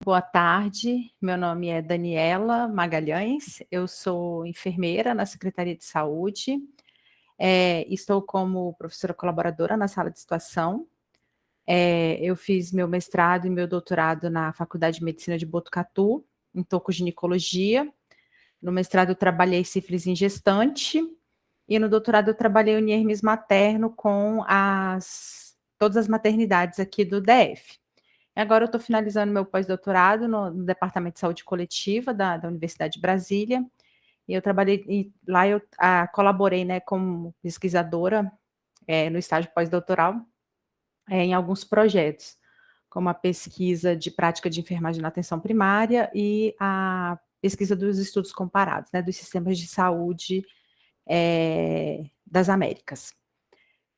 Boa tarde, meu nome é Daniela Magalhães, eu sou enfermeira na Secretaria de Saúde, estou como professora colaboradora na sala de situação. Eu fiz meu mestrado e meu doutorado na Faculdade de Medicina de Botucatu, em tocoginecologia. No mestrado eu trabalhei sífilis em gestante e no doutorado eu trabalhei o Hermes materno com todas as maternidades aqui do DF. Agora eu estou finalizando meu pós-doutorado no Departamento de Saúde Coletiva da Universidade de Brasília, e eu trabalhei, e lá eu colaborei, né, como pesquisadora no estágio pós-doutoral em alguns projetos, como a pesquisa de prática de enfermagem na atenção primária e a pesquisa dos estudos comparados, né, dos sistemas de saúde das Américas.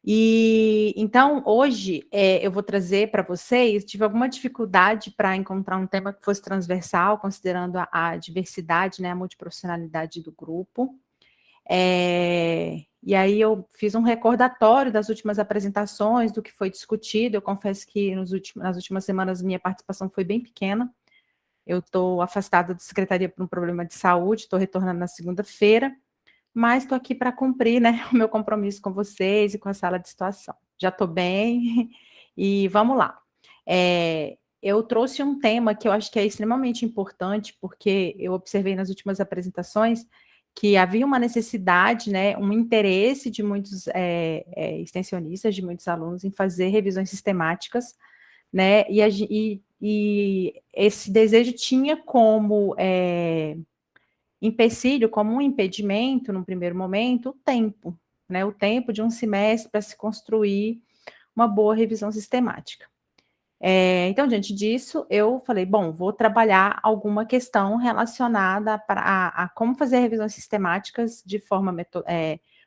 E então, hoje, eu vou trazer para vocês, tive alguma dificuldade para encontrar um tema que fosse transversal, considerando a diversidade, né, a multiprofissionalidade do grupo. E aí eu fiz um recordatório das últimas apresentações, do que foi discutido. Eu confesso que nas últimas semanas minha participação foi bem pequena. Eu estou afastada da secretaria por um problema de saúde, estou retornando na segunda-feira, mas estou aqui para cumprir, né, o meu compromisso com vocês e com a sala de situação. Já estou bem, e vamos lá. Eu trouxe um tema que eu acho que é extremamente importante, porque eu observei nas últimas apresentações que havia uma necessidade, né, um interesse de muitos extensionistas, de muitos alunos, em fazer revisões sistemáticas, né, e esse desejo tinha como empecilho, como um impedimento, num primeiro momento, o tempo, né? O tempo de um semestre para se construir uma boa revisão sistemática. Então, diante disso, eu falei, bom, vou trabalhar alguma questão relacionada a como fazer revisões sistemáticas de forma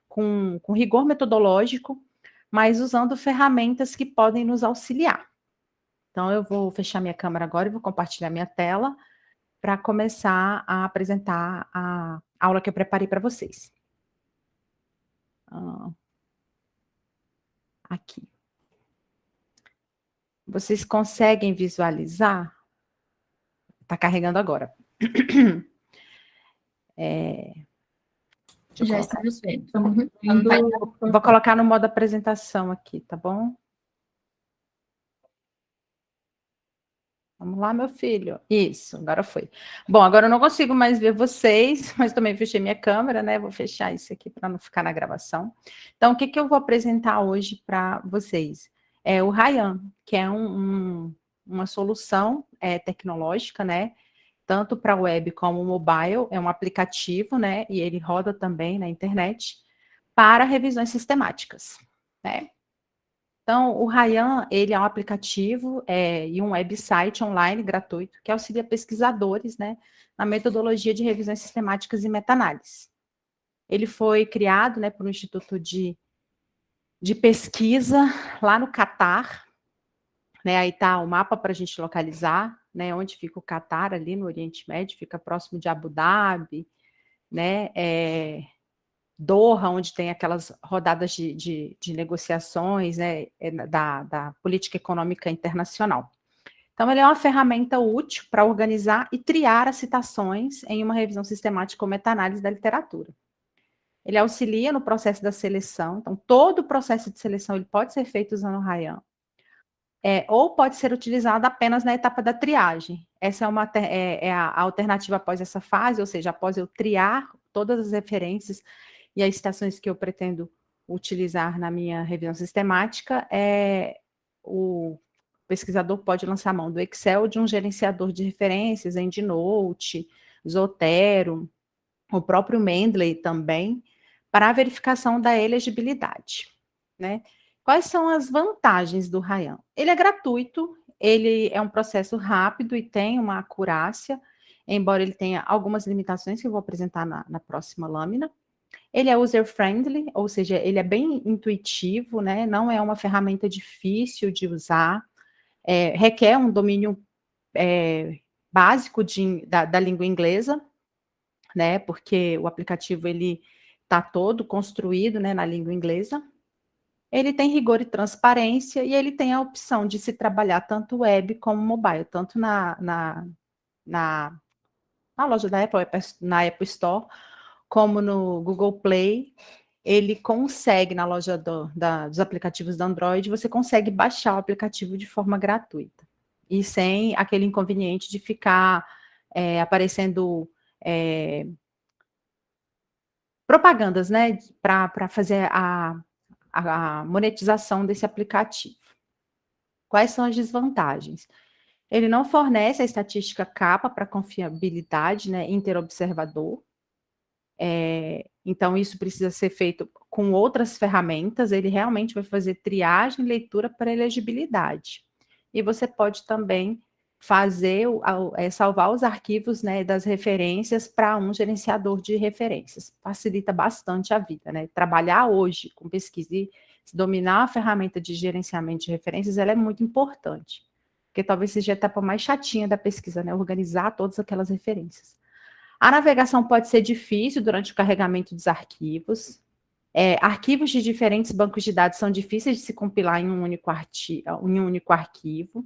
com rigor metodológico, mas usando ferramentas que podem nos auxiliar. Então, eu vou fechar minha câmera agora e vou compartilhar minha tela para começar a apresentar a aula que eu preparei para vocês. Aqui. Vocês conseguem visualizar? Está carregando agora. Já estamos vendo. Vou colocar no modo apresentação aqui, tá bom? Vamos lá, meu filho. Isso, agora foi. Bom, agora eu não consigo mais ver vocês, mas também fechei minha câmera, né? Vou fechar isso aqui para não ficar na gravação. Então, o que eu vou apresentar hoje para vocês? É o Ryan, que é uma solução tecnológica, né? Tanto para web como mobile, é um aplicativo, né? E ele roda também na internet para revisões sistemáticas, né? Então, o Ryan, ele é um aplicativo e um website online gratuito que auxilia pesquisadores, né, na metodologia de revisões sistemáticas e meta-análise. Ele foi criado, né, por um instituto de pesquisa lá no Catar, né, aí está o mapa para a gente localizar, né, onde fica o Catar, ali no Oriente Médio, fica próximo de Abu Dhabi, né, Doha, onde tem aquelas rodadas de negociações, né, da política econômica internacional. Então, ele é uma ferramenta útil para organizar e triar as citações em uma revisão sistemática ou meta-análise da literatura. Ele auxilia no processo da seleção, então, todo o processo de seleção ele pode ser feito usando o Ryan, ou pode ser utilizado apenas na etapa da triagem. Essa é a alternativa após essa fase, ou seja, após eu triar todas as referências e as citações que eu pretendo utilizar na minha revisão sistemática, o pesquisador pode lançar mão do Excel, de um gerenciador de referências, EndNote, Zotero, o próprio Mendeley também, para a verificação da elegibilidade, né? Quais são as vantagens do Ryan? Ele é gratuito, ele é um processo rápido e tem uma acurácia, embora ele tenha algumas limitações que eu vou apresentar na próxima lâmina. Ele é user-friendly, ou seja, ele é bem intuitivo, né? Não é uma ferramenta difícil de usar, requer um domínio básico da língua inglesa, né? Porque o aplicativo ele está todo construído, né, na língua inglesa. Ele tem rigor e transparência e ele tem a opção de se trabalhar tanto web como mobile, tanto na na loja da Apple, na Apple Store, como no Google Play. Ele consegue, na loja dos aplicativos da Android, você consegue baixar o aplicativo de forma gratuita. E sem aquele inconveniente de ficar aparecendo propagandas, né? Para fazer a monetização desse aplicativo. Quais são as desvantagens? Ele não fornece a estatística capa para confiabilidade, né, interobservador. Então, isso precisa ser feito com outras ferramentas. Ele realmente vai fazer triagem e leitura para elegibilidade. E você pode também fazer, salvar os arquivos, né, das referências para um gerenciador de referências. Facilita bastante a vida, né? Trabalhar hoje com pesquisa e dominar a ferramenta de gerenciamento de referências, ela é muito importante. Porque talvez seja a etapa mais chatinha da pesquisa, né? Organizar todas aquelas referências. A navegação pode ser difícil durante o carregamento dos arquivos. Arquivos de diferentes bancos de dados são difíceis de se compilar em um único arquivo.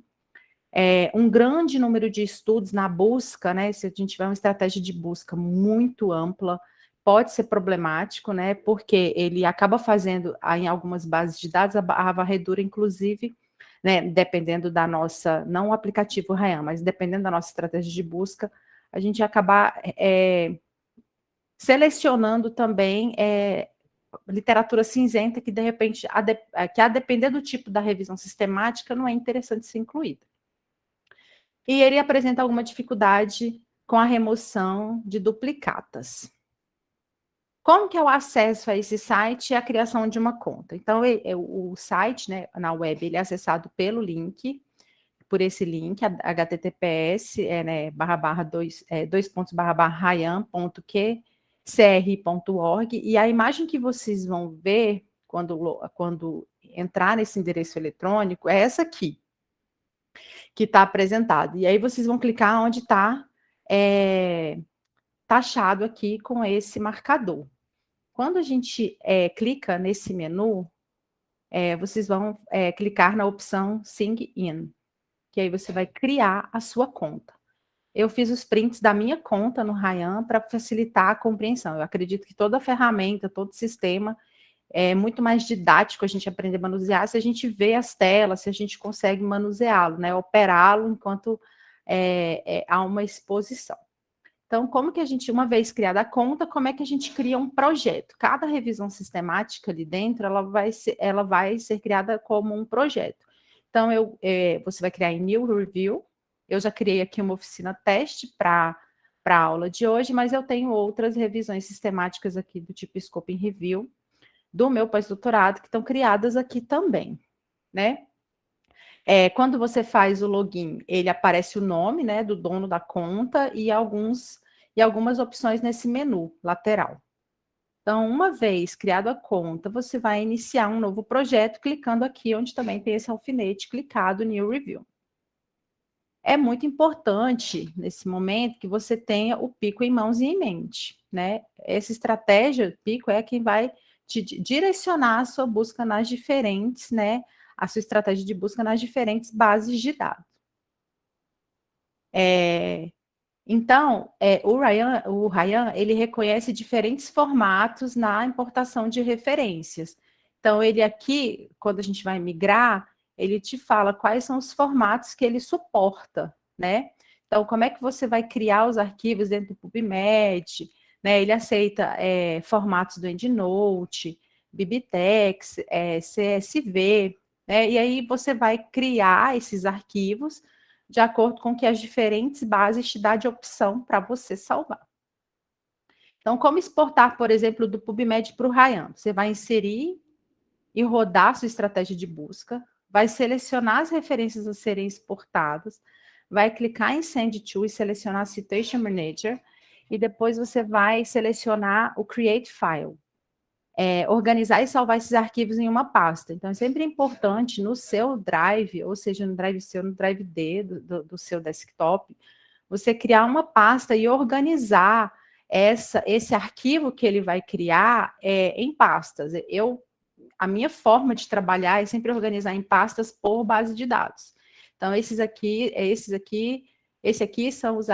Um grande número de estudos na busca, né? Se a gente tiver uma estratégia de busca muito ampla, pode ser problemático, né? Porque ele acaba fazendo, em algumas bases de dados, a varredura, inclusive, né? Dependendo da nossa, não o aplicativo Ryan, mas dependendo da nossa estratégia de busca, a gente acabar selecionando também literatura cinzenta que, de repente, a depender do tipo da revisão sistemática, não é interessante ser incluída. E ele apresenta alguma dificuldade com a remoção de duplicatas. Como que é o acesso a esse site e a criação de uma conta? Então, o site, né, na web, ele é acessado pelo link, por esse link, https, né, dois pontos, ryan.cr.org, e a imagem que vocês vão ver quando entrar nesse endereço eletrônico é essa aqui, que está apresentado. E aí vocês vão clicar onde está taxado aqui com esse marcador. Quando a gente clica nesse menu, vocês vão clicar na opção Sign In, que aí você vai criar a sua conta. Eu fiz os prints da minha conta no Ryan para facilitar a compreensão. Eu acredito que toda ferramenta, todo sistema é muito mais didático a gente aprender a manusear se a gente vê as telas, se a gente consegue manuseá-lo, né? Operá-lo enquanto há uma exposição. Então, como que a gente, uma vez criada a conta, como é que a gente cria um projeto? Cada revisão sistemática ali dentro, ela vai ser criada como um projeto. Então, você vai criar em New Review. Eu já criei aqui uma oficina teste para a aula de hoje, mas eu tenho outras revisões sistemáticas aqui do tipo Scoping Review, do meu pós-doutorado, que estão criadas aqui também, né? Quando você faz o login, ele aparece o nome, né, do dono da conta e algumas opções nesse menu lateral. Então, uma vez criada a conta, você vai iniciar um novo projeto clicando aqui, onde também tem esse alfinete clicado New Review. É muito importante, nesse momento, que você tenha o Pico em mãos e em mente, né? Essa estratégia, Pico, é quem vai te direcionar a sua busca nas diferentes, né? A sua estratégia de busca nas diferentes bases de dados. Então, o Ryan, ele reconhece diferentes formatos na importação de referências. Então, ele aqui, quando a gente vai migrar, ele te fala quais são os formatos que ele suporta, né? Então, como é que você vai criar os arquivos dentro do PubMed, né? Ele aceita formatos do EndNote, BibTeX, CSV, né? E aí você vai criar esses arquivos de acordo com que as diferentes bases te dão de opção para você salvar. Então, como exportar, por exemplo, do PubMed para o Ryan? Você vai inserir e rodar sua estratégia de busca, vai selecionar as referências a serem exportadas, vai clicar em Send To e selecionar Citation Manager, e depois você vai selecionar o Create File. Organizar e salvar esses arquivos em uma pasta. Então, é sempre importante no seu Drive, ou seja, no Drive C ou no Drive D do seu desktop, você criar uma pasta e organizar esse arquivo que ele vai criar em pastas. Eu a minha forma de trabalhar é sempre organizar em pastas por base de dados. Então, esse aqui são os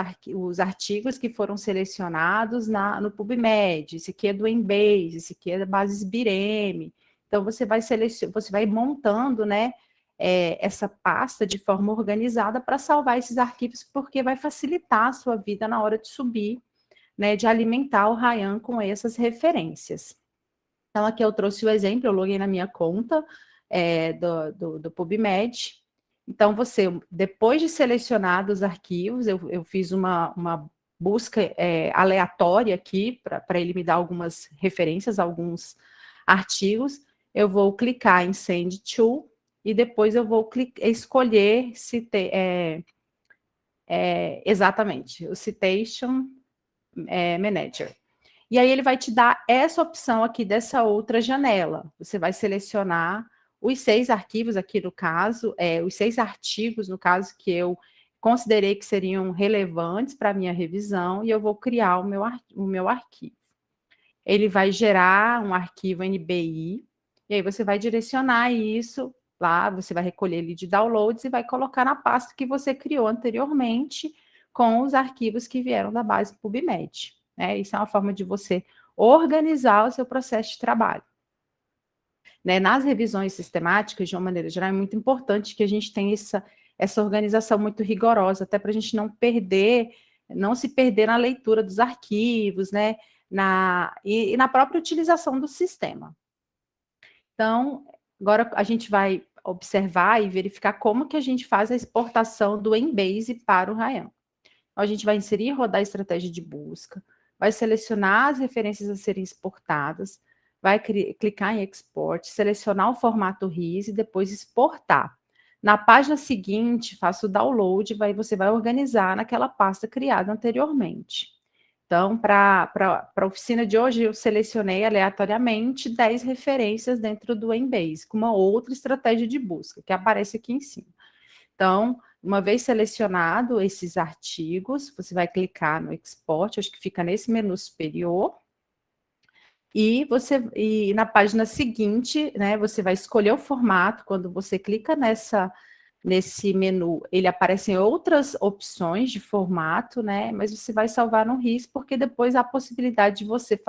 artigos que foram selecionados no PubMed, esse aqui é do Embase, esse aqui é da Bases Bireme. Então, você vai montando, né, essa pasta de forma organizada para salvar esses arquivos, porque vai facilitar a sua vida na hora de subir, né, de alimentar o Ryan com essas referências. Então, aqui eu trouxe o exemplo, eu loguei na minha conta do PubMed. Então, depois de selecionar os arquivos, eu fiz uma busca aleatória aqui, para ele me dar algumas referências, alguns artigos. Eu vou clicar em Send To, e depois eu vou escolher exatamente o Citation Manager. E aí ele vai te dar essa opção aqui dessa outra janela. Você vai selecionar os 6 arquivos aqui no caso, os 6 artigos, no caso, que eu considerei que seriam relevantes para a minha revisão, e eu vou criar o meu arquivo. Ele vai gerar um arquivo NBI, e aí você vai direcionar isso lá, você vai recolher ele de downloads e vai colocar na pasta que você criou anteriormente com os arquivos que vieram da base PubMed. Isso é uma forma de você organizar o seu processo de trabalho. Nas revisões sistemáticas, de uma maneira geral, é muito importante que a gente tenha essa organização muito rigorosa, até para a gente não se perder na leitura dos arquivos, e na própria utilização do sistema. Então, agora a gente vai observar e verificar como que a gente faz a exportação do Embase para o Ryan. Então, a gente vai inserir e rodar a estratégia de busca, vai selecionar as referências a serem exportadas, vai clicar em Export, selecionar o formato RIS e depois exportar. Na página seguinte, faça o download, você vai organizar naquela pasta criada anteriormente. Então, para a oficina de hoje, eu selecionei aleatoriamente 10 referências dentro do Embase, com uma outra estratégia de busca, que aparece aqui em cima. Então, uma vez selecionado esses artigos, você vai clicar no Export, acho que fica nesse menu superior, e na página seguinte, você vai escolher o formato. Quando você clica nesse menu, ele aparecem outras opções de formato, mas você vai salvar no RIS, porque depois há a possibilidade de você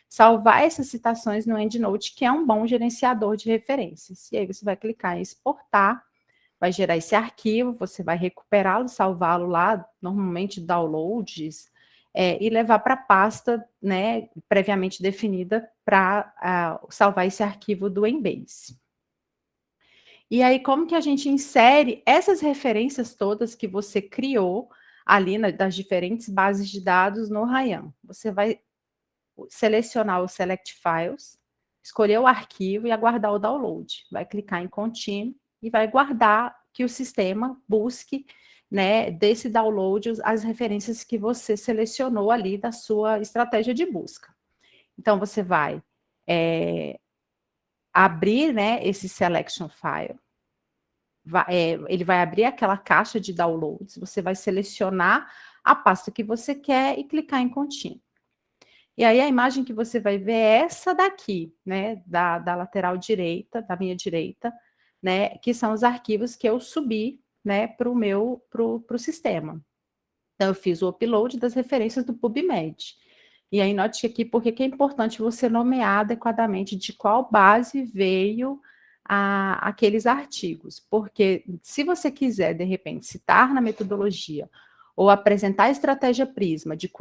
salvar essas citações no EndNote, que é um bom gerenciador de referências. E aí você vai clicar em exportar, vai gerar esse arquivo, você vai recuperá-lo, salvá-lo lá, normalmente downloads, e levar para a pasta, previamente definida para salvar esse arquivo do Embase. E aí, como que a gente insere essas referências todas que você criou ali das diferentes bases de dados no Ryan? Você vai selecionar o Select Files, escolher o arquivo e aguardar o download. Vai clicar em Continue e vai guardar que o sistema busque, desse download as referências que você selecionou ali da sua estratégia de busca. Então, você vai abrir, esse Selection File. Ele vai abrir aquela caixa de downloads, você vai selecionar a pasta que você quer e clicar em Continue. E aí a imagem que você vai ver é essa daqui, da lateral direita, da minha direita, que são os arquivos que eu subi, para o sistema. Então, eu fiz o upload das referências do PubMed. E aí, note aqui porque que é importante você nomear adequadamente de qual base veio aqueles artigos. Porque se você quiser, de repente, citar na metodologia ou apresentar a estratégia Prisma de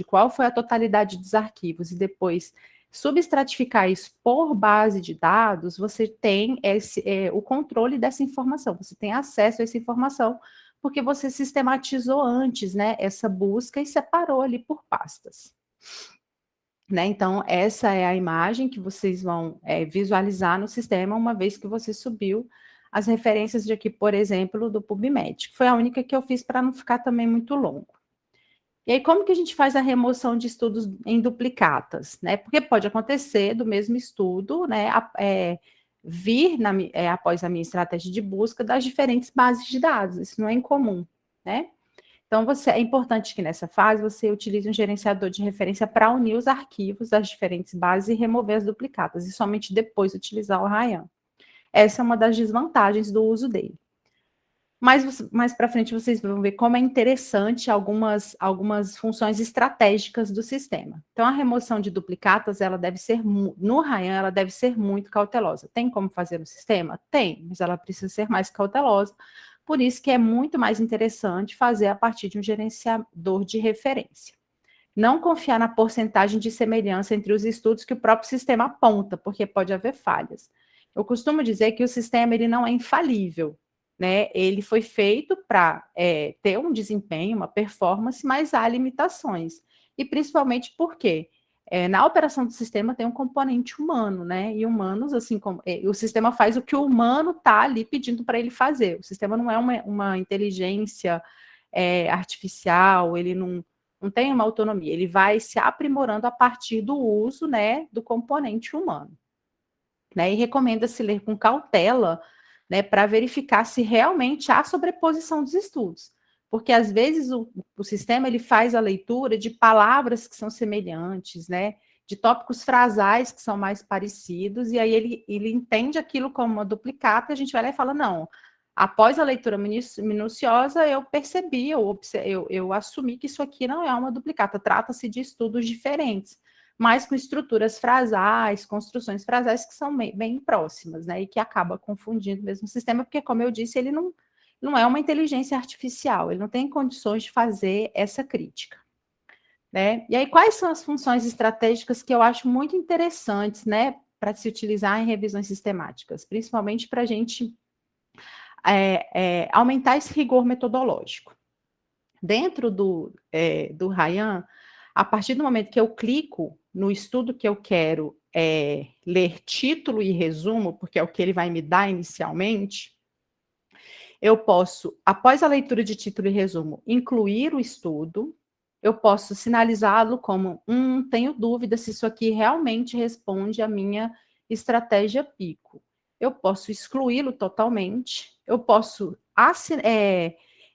qual foi a totalidade dos arquivos e depois substratificar isso por base de dados, você tem o controle dessa informação, você tem acesso a essa informação, porque você sistematizou antes, essa busca e separou ali por pastas. Então, essa é a imagem que vocês vão visualizar no sistema, uma vez que você subiu as referências de aqui, por exemplo, do PubMed, que foi a única que eu fiz para não ficar também muito longo. E aí, como que a gente faz a remoção de estudos em duplicatas? Porque pode acontecer do mesmo estudo, vir após a minha estratégia de busca das diferentes bases de dados, isso não é incomum, Então, é importante que nessa fase você utilize um gerenciador de referência para unir os arquivos das diferentes bases e remover as duplicatas, e somente depois utilizar o Ryan. Essa é uma das desvantagens do uso dele. Mas mais para frente vocês vão ver como é interessante algumas funções estratégicas do sistema. Então, a remoção de duplicatas, ela deve ser, no Ryan, ela deve ser muito cautelosa. Tem como fazer no sistema? Tem, mas ela precisa ser mais cautelosa. Por isso que é muito mais interessante fazer a partir de um gerenciador de referência. Não confiar na porcentagem de semelhança entre os estudos que o próprio sistema aponta, porque pode haver falhas. Eu costumo dizer que o sistema ele não é infalível, né? Ele foi feito para ter um desempenho, uma performance, mas há limitações. E principalmente porque na operação do sistema tem um componente humano, né? E humanos, assim como o sistema faz o que o humano está ali pedindo para ele fazer. O sistema não é uma inteligência artificial, ele não tem uma autonomia, ele vai se aprimorando a partir do uso, né, do componente humano. Né, e recomenda-se ler com cautela, né, para verificar se realmente há sobreposição dos estudos, porque às vezes o sistema ele faz a leitura de palavras que são semelhantes, né, de tópicos frasais que são mais parecidos, e aí ele entende aquilo como uma duplicata, e a gente vai lá e fala, não, após a leitura minuciosa, eu percebi, eu assumi que isso aqui não é uma duplicata, trata-se de estudos diferentes, mas com estruturas frasais, construções frasais que são bem próximas, né? E que acaba confundindo mesmo o sistema, porque, como eu disse, ele não é uma inteligência artificial, ele não tem condições de fazer essa crítica. Né? E aí, quais são as funções estratégicas que eu acho muito interessantes, né, para se utilizar em revisões sistemáticas, principalmente para a gente aumentar esse rigor metodológico. Dentro do Ryan, a partir do momento que eu clico no estudo que eu quero ler título e resumo, porque é o que ele vai me dar inicialmente, eu posso, após a leitura de título e resumo, incluir o estudo, eu posso sinalizá-lo como, tenho dúvida se isso aqui realmente responde à minha estratégia pico. Eu posso excluí-lo totalmente, eu posso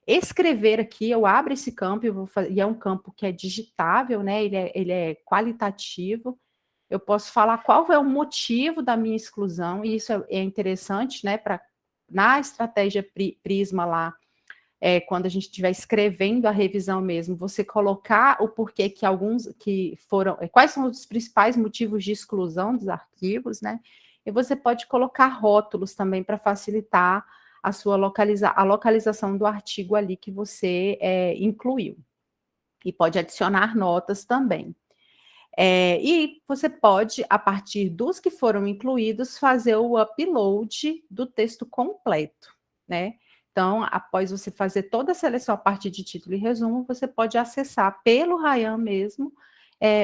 escrever aqui, eu abro esse campo e é um campo que é digitável, né? Ele é qualitativo. Eu posso falar qual é o motivo da minha exclusão, e isso é interessante, né? Na estratégia Prisma lá, quando a gente estiver escrevendo a revisão mesmo, você colocar o porquê que alguns que foram, quais são os principais motivos de exclusão dos arquivos, né? E você pode colocar rótulos também para facilitar a localização do artigo ali que você incluiu. E pode adicionar notas também. E você pode, a partir dos que foram incluídos, fazer o upload do texto completo, né? Então, após você fazer toda a seleção a partir de título e resumo, você pode acessar pelo Ryan mesmo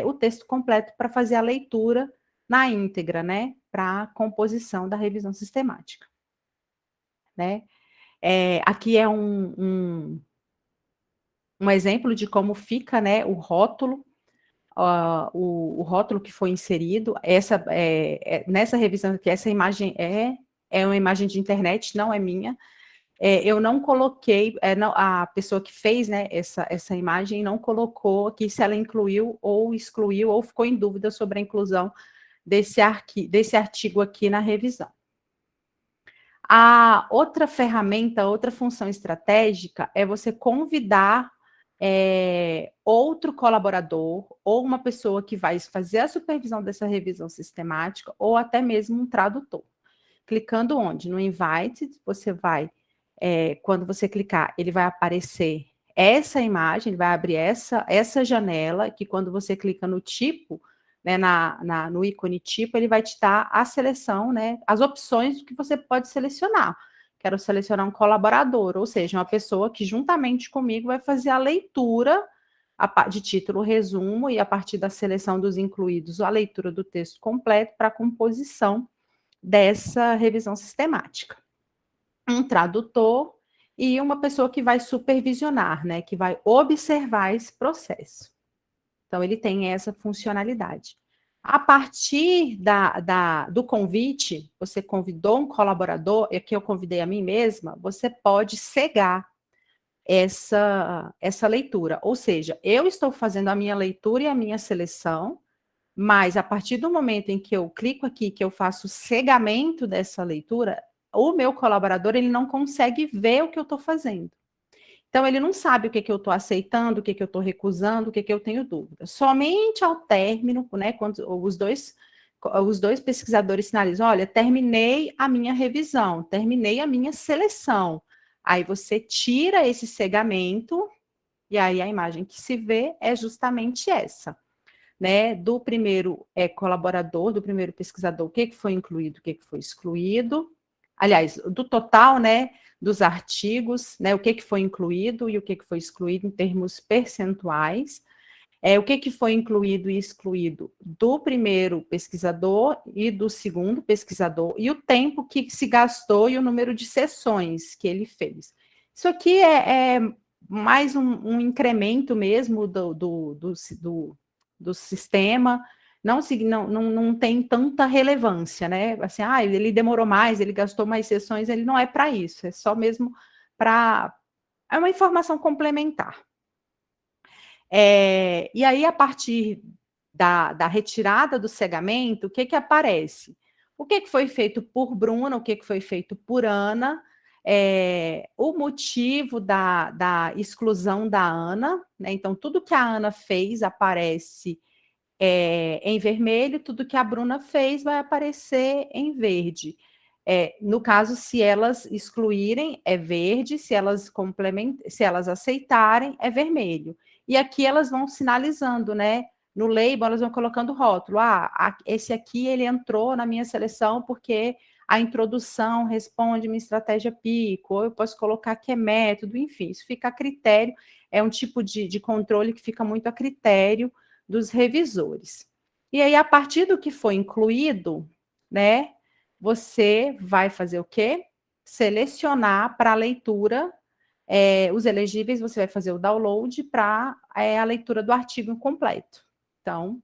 o texto completo para fazer a leitura na íntegra, né? Para a composição da revisão sistemática. Né? Aqui é um exemplo de como fica, né, o rótulo, o rótulo que foi inserido. Nessa revisão aqui, essa imagem é uma imagem de internet, não é minha. Eu não coloquei, a pessoa que fez, né, essa imagem não colocou aqui se ela incluiu ou excluiu, ou ficou em dúvida sobre a inclusão desse artigo aqui na revisão. A outra ferramenta, outra função estratégica é você convidar outro colaborador ou uma pessoa que vai fazer a supervisão dessa revisão sistemática ou até mesmo um tradutor. Clicando onde? No Invite, você vai, quando você clicar, ele vai aparecer essa imagem, ele vai abrir essa janela, que quando você clica no tipo, né, no ícone tipo, ele vai te dar a seleção, né, as opções que você pode selecionar. Quero selecionar um colaborador, ou seja, uma pessoa que juntamente comigo vai fazer a leitura de título, resumo, e a partir da seleção dos incluídos, a leitura do texto completo para a composição dessa revisão sistemática. Um tradutor e uma pessoa que vai supervisionar, né, que vai observar esse processo. Então, ele tem essa funcionalidade. A partir do convite, você convidou um colaborador, aqui eu convidei a mim mesma, você pode cegar essa leitura. Ou seja, eu estou fazendo a minha leitura e a minha seleção, mas a partir do momento em que eu clico aqui, que eu faço o cegamento dessa leitura, o meu colaborador ele não consegue ver o que eu estou fazendo. Então, ele não sabe o que eu estou aceitando, o que eu estou recusando, o que eu tenho dúvida. Somente ao término, né, quando os dois pesquisadores sinalizam, olha, terminei a minha revisão, terminei a minha seleção. Aí você tira esse cegamento, e aí a imagem que se vê é justamente essa, né? Do primeiro colaborador, do primeiro pesquisador, o que foi incluído, o que foi excluído. Aliás, do total, né? Dos artigos, né? O que foi incluído e o que foi excluído em termos percentuais. O que foi incluído e excluído do primeiro pesquisador e do segundo pesquisador, e o tempo que se gastou e o número de sessões que ele fez. Isso aqui é mais um incremento mesmo do sistema, não tem tanta relevância, né? Assim, ele demorou mais, ele gastou mais sessões, ele não é para isso, é só mesmo para... É uma informação complementar. E aí, a partir da retirada do cegamento, o que aparece? O que foi feito por Bruna, o que foi feito por Ana, o motivo da exclusão da Ana, né? Então, tudo que a Ana fez aparece em vermelho, tudo que a Bruna fez vai aparecer em verde. No caso, se elas excluírem, é verde, se elas aceitarem, é vermelho. E aqui elas vão sinalizando, né? No label, elas vão colocando rótulo. Esse aqui, ele entrou na minha seleção porque a introdução responde minha estratégia pico, ou eu posso colocar que é método, enfim, isso fica a critério, é um tipo de controle que fica muito a critério dos revisores. E aí, a partir do que foi incluído, né, você vai fazer o quê? Selecionar para a leitura os elegíveis, você vai fazer o download para a leitura do artigo completo. Então,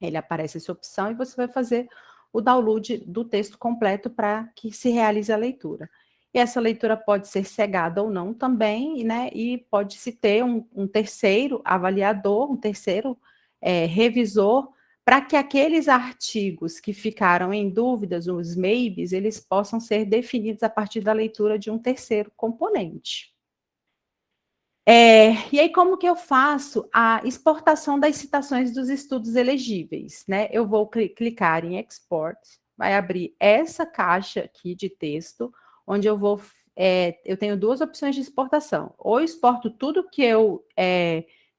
ele aparece essa opção e você vai fazer o download do texto completo para que se realize a leitura. E essa leitura pode ser cegada ou não também, né? E pode-se ter um terceiro avaliador, um terceiro revisor, para que aqueles artigos que ficaram em dúvidas, os maybes, eles possam ser definidos a partir da leitura de um terceiro componente. E aí, como que eu faço a exportação das citações dos estudos elegíveis, né? Eu vou clicar em Export, vai abrir essa caixa aqui de texto, onde eu tenho duas opções de exportação. Ou eu exporto tudo que eu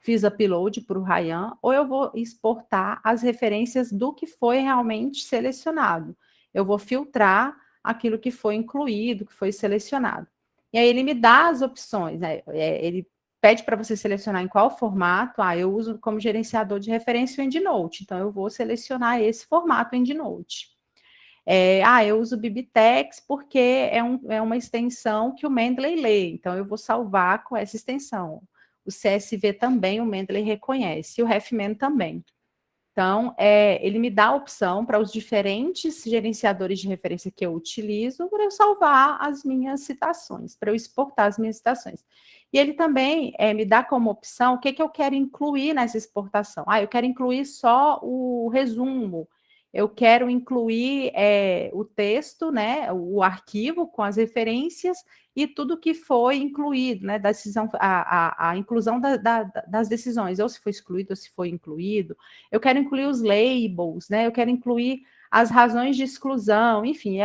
fiz upload para o Ryan, ou eu vou exportar as referências do que foi realmente selecionado. Eu vou filtrar aquilo que foi incluído, que foi selecionado. E aí ele me dá as opções, né? Ele pede para você selecionar em qual formato. Eu uso como gerenciador de referência o EndNote, então eu vou selecionar esse formato EndNote. Eu uso o Bibliotex porque é uma extensão que o Mendeley lê, então eu vou salvar com essa extensão. O CSV também, o Mendeley reconhece, e o Refman também. Então, ele me dá a opção para os diferentes gerenciadores de referência que eu utilizo para eu salvar as minhas citações, para eu exportar as minhas citações. E ele também me dá como opção o que eu quero incluir nessa exportação. Eu quero incluir só o resumo, eu quero incluir o texto, né, o arquivo com as referências e tudo que foi incluído, né, a inclusão das decisões, ou se foi excluído ou se foi incluído. Eu quero incluir os labels, né, eu quero incluir as razões de exclusão, enfim,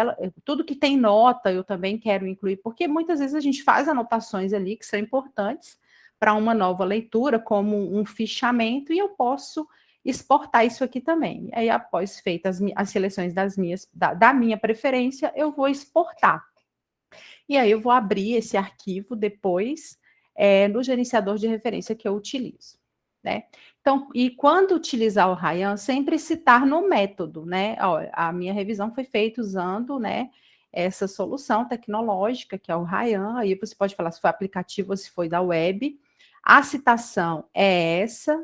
tudo que tem nota eu também quero incluir, porque muitas vezes a gente faz anotações ali que são importantes para uma nova leitura, como um fichamento, e eu posso exportar isso aqui também. Aí, após feitas as seleções da minha preferência, eu vou exportar. E aí eu vou abrir esse arquivo depois no gerenciador de referência que eu utilizo, né? Então, e quando utilizar o Ryan, sempre citar no método, né? A minha revisão foi feita usando, né, essa solução tecnológica, que é o Ryan. Aí você pode falar se foi aplicativo ou se foi da web. A citação é essa,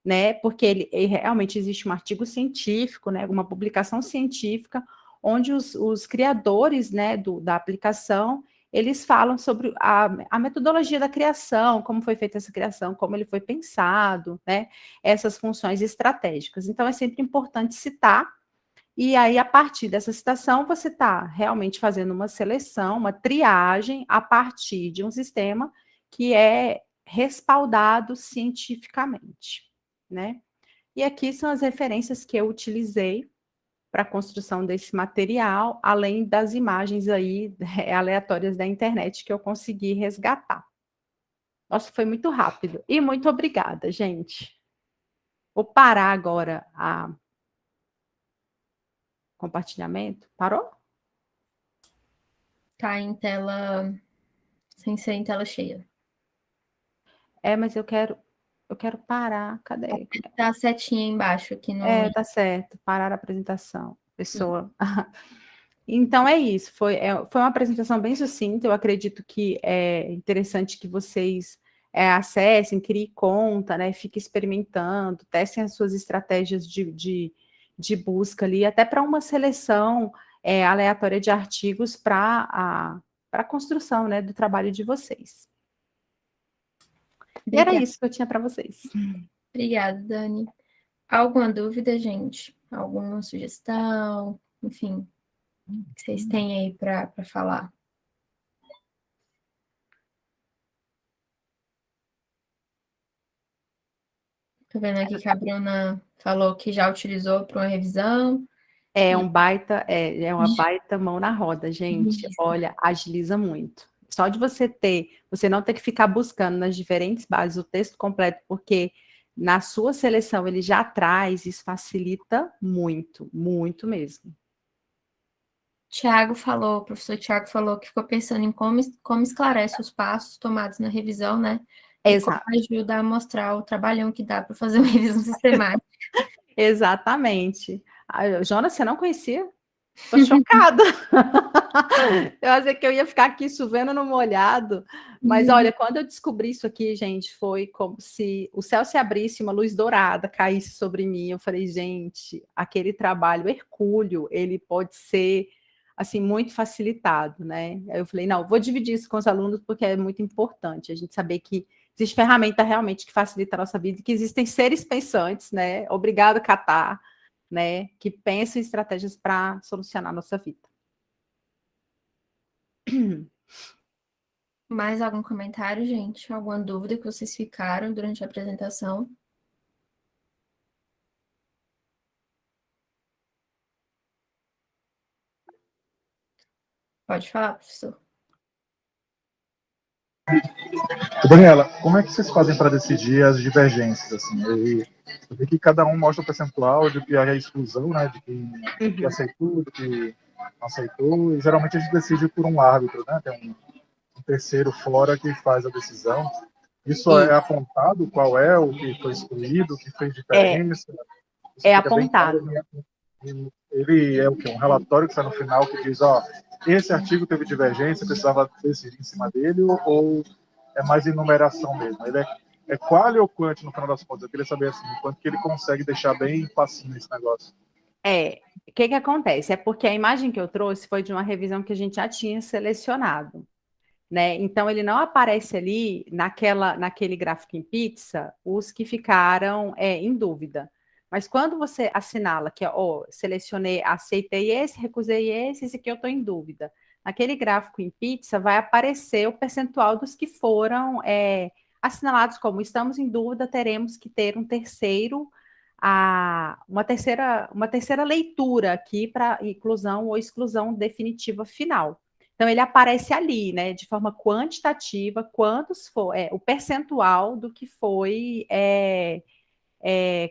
né? Porque ele realmente existe um artigo científico, né? Uma publicação científica, onde os criadores, né, da aplicação, eles falam sobre a metodologia da criação, como foi feita essa criação, como ele foi pensado, né? Essas funções estratégicas. Então, é sempre importante citar, e aí, a partir dessa citação, você está realmente fazendo uma seleção, uma triagem a partir de um sistema que é respaldado cientificamente, né? E aqui são as referências que eu utilizei para a construção desse material, além das imagens aí aleatórias da internet que eu consegui resgatar. Nossa, foi muito rápido. E muito obrigada, gente. Vou parar agora a compartilhamento. Parou? Tá em tela, sem ser em tela cheia. Mas eu quero parar. Cadê? Tá a setinha embaixo aqui no meio. Tá certo. Parar a apresentação. Pessoa. Então é isso. Foi uma apresentação bem sucinta. Eu acredito que é interessante que vocês acessem, criem conta, né? Fiquem experimentando, testem as suas estratégias de busca ali, até para uma seleção aleatória de artigos para a construção, né, do trabalho de vocês. E era Obrigada. isso que eu tinha para vocês. Obrigada, Dani. Alguma dúvida, gente? Alguma sugestão? Enfim, que vocês têm aí para falar? Tô vendo aqui que a Bruna falou que já utilizou para uma revisão. É uma baita mão na roda, gente. Olha, agiliza muito. Só de você não ter que ficar buscando nas diferentes bases o texto completo, porque na sua seleção ele já traz, isso facilita muito, muito mesmo. O professor Tiago falou que ficou pensando em como esclarece os passos tomados na revisão, né? E como Exato. ajuda a mostrar o trabalhão que dá para fazer uma revisão sistemática. Exatamente. Jonas, você não conhecia? Tô chocada. Eu achei que eu ia ficar aqui chovendo no molhado. Mas olha, quando eu descobri isso aqui, gente, foi como se o céu se abrisse, uma luz dourada caísse sobre mim. Eu falei, gente, aquele trabalho hercúleo, ele pode ser assim muito facilitado, né? Aí eu falei, não, vou dividir isso com os alunos porque é muito importante a gente saber que existe ferramenta realmente que facilita a nossa vida e que existem seres pensantes, né? Obrigado, Catar, né? Que pensam em estratégias para solucionar a nossa vida. Mais algum comentário, gente? Alguma dúvida que vocês ficaram durante a apresentação? Pode falar, professor. Daniela, como é que vocês fazem para decidir as divergências? Assim? Eu vi que cada um mostra o percentual de que há exclusão, né, de que aceitou, de que não aceitou, e geralmente a gente decide por um árbitro, né? Tem um terceiro fora que faz a decisão. Isso é apontado qual é o que foi excluído, o que fez diferença? Isso fica bem claro. Apontado. Ele é o quê? Um relatório que sai no final que diz, ó, esse artigo teve divergência, precisava decidir em cima dele, ou é mais enumeração mesmo? Ele é qual ou quant no final das contas? Eu queria saber assim, o quanto que ele consegue deixar bem facinho esse negócio. O que acontece? É porque a imagem que eu trouxe foi de uma revisão que a gente já tinha selecionado, né? Então, ele não aparece ali naquele gráfico em pizza os que ficaram em dúvida. Mas quando você assinala que, selecionei, aceitei esse, recusei esse aqui eu estou em dúvida. Naquele gráfico em pizza vai aparecer o percentual dos que foram assinalados como estamos em dúvida, teremos que ter uma terceira leitura aqui para inclusão ou exclusão definitiva final. Então, ele aparece ali, né, de forma quantitativa, o percentual do que foi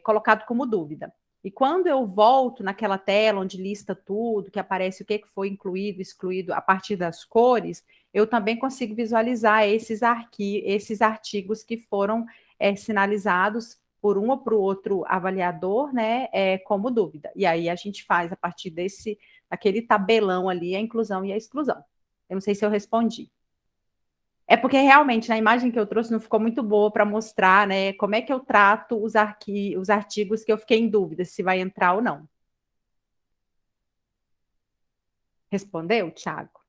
colocado como dúvida. E quando eu volto naquela tela onde lista tudo, que aparece o que foi incluído, excluído a partir das cores, eu também consigo visualizar esses artigos que foram sinalizados por um ou para o outro avaliador, né, como dúvida. E aí a gente faz a partir daquele tabelão ali a inclusão e a exclusão. Eu não sei se eu respondi. É porque realmente na imagem que eu trouxe não ficou muito boa para mostrar, né, como é que eu trato os artigos que eu fiquei em dúvida se vai entrar ou não. Respondeu, Thiago?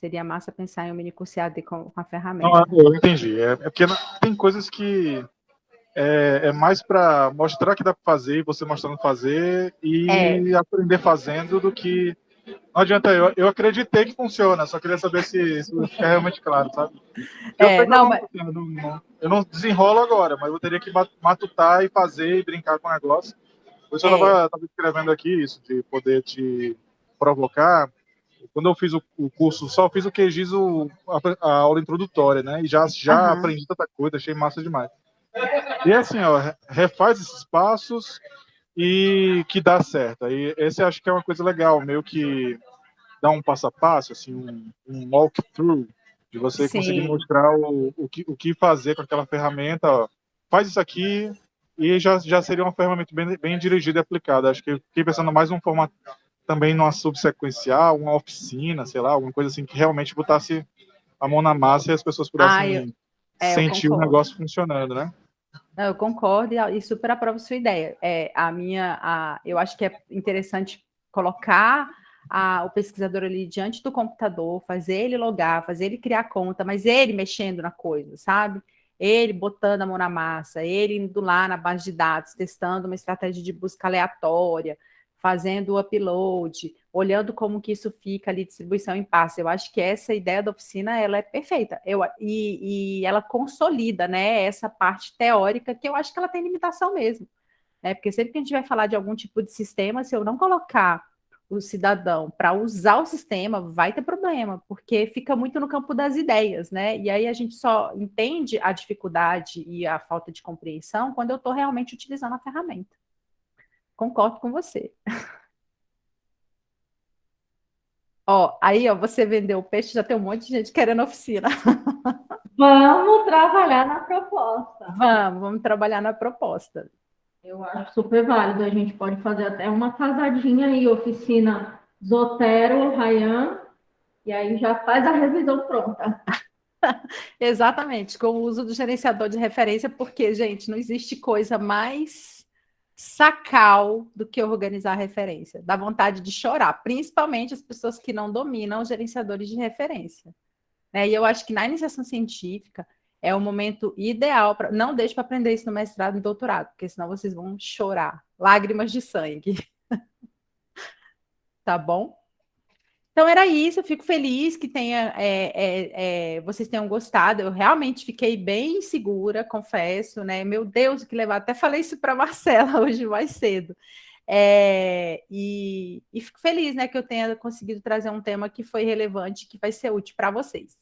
Seria massa pensar em um mini curso EAD com a Não, ferramenta. eu entendi. É porque tem coisas que é mais para mostrar que dá para fazer, e você mostrando fazer e aprender fazendo do que. Não adianta, eu acreditei que funciona, só queria saber se isso fica realmente claro, sabe? Eu sei que Não, mas, eu não desenrolo agora, mas eu teria que matutar e fazer e brincar com o negócio. Por isso eu estava escrevendo aqui isso, de poder te provocar. Quando eu fiz o curso, só fiz o QGIS, a aula introdutória, né? E já aprendi tanta coisa, achei massa demais. E assim, ó, refaz esses passos e que dá certo. Aí esse acho que é uma coisa legal, meio que dar um passo a passo, assim, um walkthrough, de você conseguir sim. mostrar o que fazer com aquela ferramenta. Ó, faz isso aqui e já seria uma ferramenta bem dirigida e aplicada. Acho que eu fiquei pensando mais num formato também numa subsequencial, uma oficina, sei lá, alguma coisa assim que realmente botasse a mão na massa e as pessoas pudessem Eu sentir o concordo. negócio funcionando, né? Não, eu concordo e super aprovo sua ideia. Eu acho que é interessante colocar o pesquisador ali diante do computador, fazer ele logar, fazer ele criar conta, mas ele mexendo na coisa, sabe? Ele botando a mão na massa, ele indo lá na base de dados, testando uma estratégia de busca aleatória, fazendo o upload, olhando como que isso fica ali, distribuição em pasta. Eu acho que essa ideia da oficina, ela é perfeita. E ela consolida, né, essa parte teórica, que eu acho que ela tem limitação mesmo. Né? Porque sempre que a gente vai falar de algum tipo de sistema, se eu não colocar o cidadão para usar o sistema, vai ter problema, porque fica muito no campo das ideias, né? E aí a gente só entende a dificuldade e a falta de compreensão quando eu estou realmente utilizando a ferramenta. Concordo com você. Aí, você vendeu o peixe, já tem um monte de gente querendo oficina. Vamos trabalhar na proposta. Vamos trabalhar na proposta. Eu acho super válido. A gente pode fazer até uma casadinha aí, oficina Zotero, Ryan, e aí já faz a revisão pronta. Exatamente, com o uso do gerenciador de referência, porque, gente, não existe coisa mais sacal do que organizar a referência. Dá vontade de chorar, principalmente as pessoas que não dominam os gerenciadores de referência. Né? E eu acho que na iniciação científica é o momento ideal para. Não deixe para aprender isso no mestrado e no doutorado, porque senão vocês vão chorar. Lágrimas de sangue. Tá bom? Então era isso, eu fico feliz que vocês tenham gostado. Eu realmente fiquei bem segura, confesso, né? Meu Deus, que levar. Até falei isso para Marcela hoje mais cedo. E fico feliz, né, que eu tenha conseguido trazer um tema que foi relevante, que vai ser útil para vocês.